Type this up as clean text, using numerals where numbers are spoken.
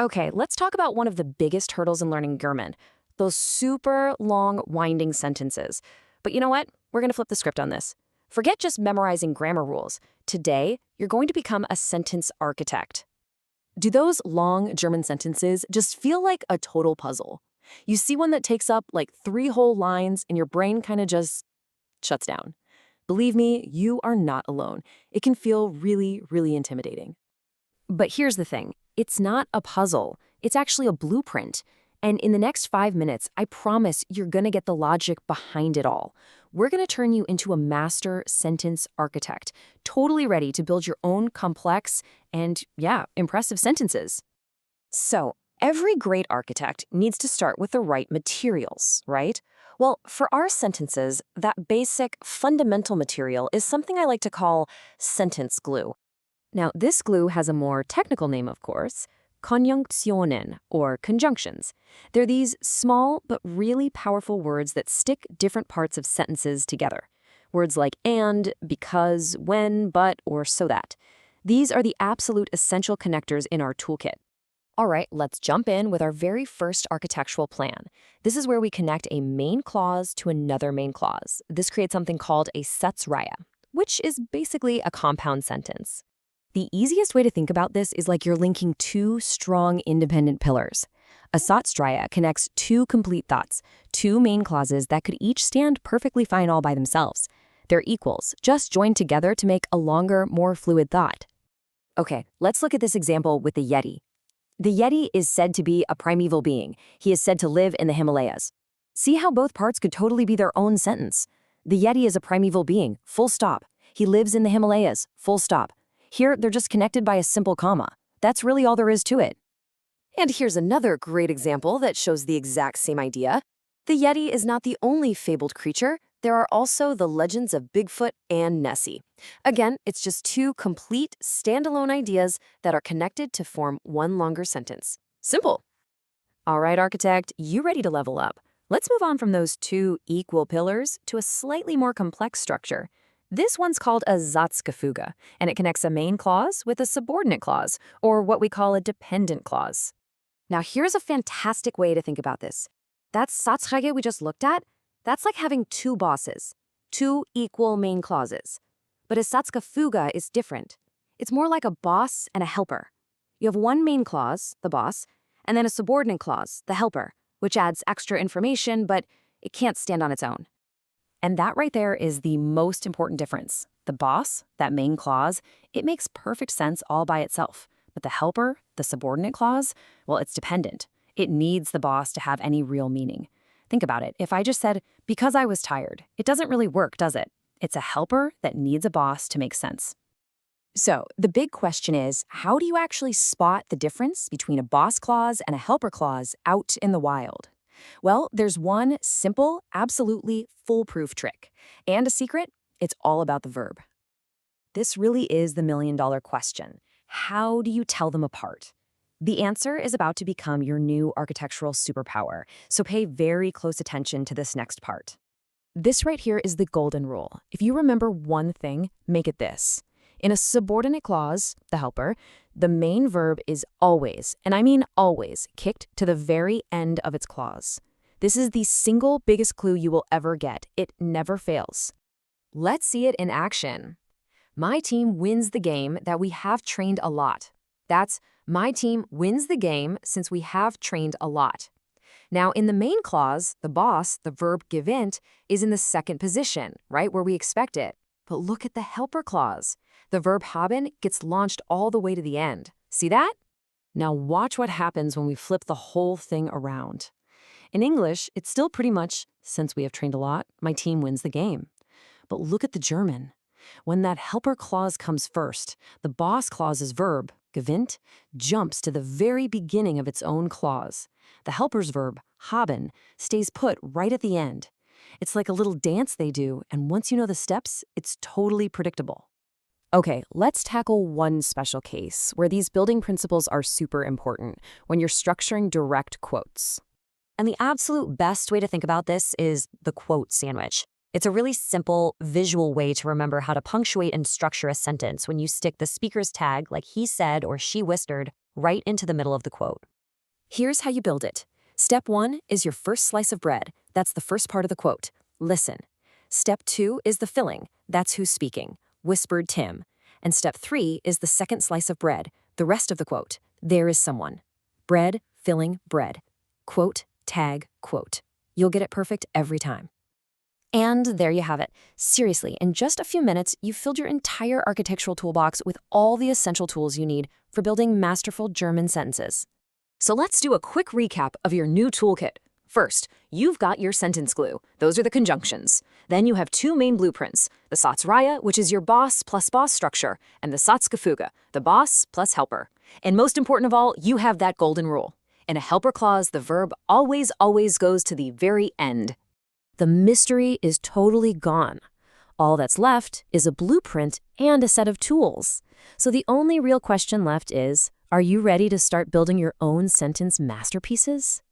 Okay, let's talk about one of the biggest hurdles in learning German, those super long, winding sentences. But you know what? We're going to flip the script on this. Forget just memorizing grammar rules. Today, you're going to become a sentence architect. Do those long German sentences just feel like a total puzzle? You see one that takes up like 3 whole lines and your brain kind of just shuts down. Believe me, you are not alone. It can feel really, really intimidating. But here's the thing. It's not a puzzle. It's actually a blueprint. And in the next 5 minutes, I promise you're going to get the logic behind it all. We're going to turn you into a master sentence architect, totally ready to build your own complex and, yeah, impressive sentences. So, every great architect needs to start with the right materials, right? Well, for our sentences, that basic, fundamental material is something I like to call sentence glue. Now, this glue has a more technical name, of course, Konjunktionen, or conjunctions. They're these small but really powerful words that stick different parts of sentences together. Words like and, because, when, but, or so that. These are the absolute essential connectors in our toolkit. All right, let's jump in with our very first architectural plan. This is where we connect a main clause to another main clause. This creates something called a Satzreihe, which is basically a compound sentence. The easiest way to think about this is like you're linking 2 strong independent pillars. A Satzreihe connects 2 complete thoughts, 2 main clauses that could each stand perfectly fine all by themselves. They're equals, just joined together to make a longer, more fluid thought. Okay, let's look at this example with the Yeti. The Yeti is said to be a primeval being. He is said to live in the Himalayas. See how both parts could totally be their own sentence. The Yeti is a primeval being, full stop. He lives in the Himalayas, full stop. Here, they're just connected by a simple comma. That's really all there is to it. And here's another great example that shows the exact same idea. The Yeti is not the only fabled creature. There are also the legends of Bigfoot and Nessie. Again, it's just 2 complete, standalone ideas that are connected to form one longer sentence. Simple. All right, architect, you ready to level up? Let's move on from those 2 equal pillars to a slightly more complex structure. This one's called a Satzgefüge, and it connects a main clause with a subordinate clause, or what we call a dependent clause. Now, here's a fantastic way to think about this. That Satzreihe we just looked at, that's like having 2 bosses, 2 equal main clauses. But a Satzgefüge is different. It's more like a boss and a helper. You have one main clause, the boss, and then a subordinate clause, the helper, which adds extra information, but it can't stand on its own. And that right there is the most important difference. The boss, that main clause, it makes perfect sense all by itself. But the helper, the subordinate clause, well, it's dependent. It needs the boss to have any real meaning. Think about it. If I just said, because I was tired, it doesn't really work, does it? It's a helper that needs a boss to make sense. So the big question is, how do you actually spot the difference between a boss clause and a helper clause out in the wild? Well, there's one simple, absolutely foolproof trick. And a secret, it's all about the verb. This really is the million-dollar question. How do you tell them apart? The answer is about to become your new architectural superpower, so pay very close attention to this next part. This right here is the golden rule. If you remember one thing, make it this. In a subordinate clause, the helper, the main verb is always, and I mean always, kicked to the very end of its clause. This is the single biggest clue you will ever get. It never fails. Let's see it in action. My team wins the game that we have trained a lot. That's my team wins the game since we have trained a lot. Now, in the main clause, the boss, the verb gewinnt, is in the second position, right where we expect it. But look at the helper clause. The verb haben gets launched all the way to the end. See that? Now watch what happens when we flip the whole thing around. In English, it's still pretty much, since we have trained a lot, my team wins the game. But look at the German. When that helper clause comes first, the boss clause's verb, gewinnt, jumps to the very beginning of its own clause. The helper's verb, haben, stays put right at the end. It's like a little dance they do, and once you know the steps, it's totally predictable. Okay, let's tackle one special case where these building principles are super important when you're structuring direct quotes. And the absolute best way to think about this is the quote sandwich. It's a really simple, visual way to remember how to punctuate and structure a sentence when you stick the speaker's tag like he said or she whispered right into the middle of the quote. Here's how you build it. Step 1 is your first slice of bread. That's the first part of the quote. Listen. Step 2 is the filling. That's who's speaking. Whispered Tim. And step 3 is the second slice of bread. The rest of the quote. There is someone. Bread, filling, bread. Quote, tag, quote. You'll get it perfect every time. And there you have it. Seriously, in just a few minutes, you've filled your entire architectural toolbox with all the essential tools you need for building masterful German sentences. So let's do a quick recap of your new toolkit. First, you've got your sentence glue. Those are the conjunctions. Then you have two main blueprints, the Satzreihe, which is your boss plus boss structure, and the Satzgefüge, the boss plus helper. And most important of all, you have that golden rule. In a helper clause, the verb always goes to the very end. The mystery is totally gone. All that's left is a blueprint and a set of tools. So the only real question left is, are you ready to start building your own sentence masterpieces?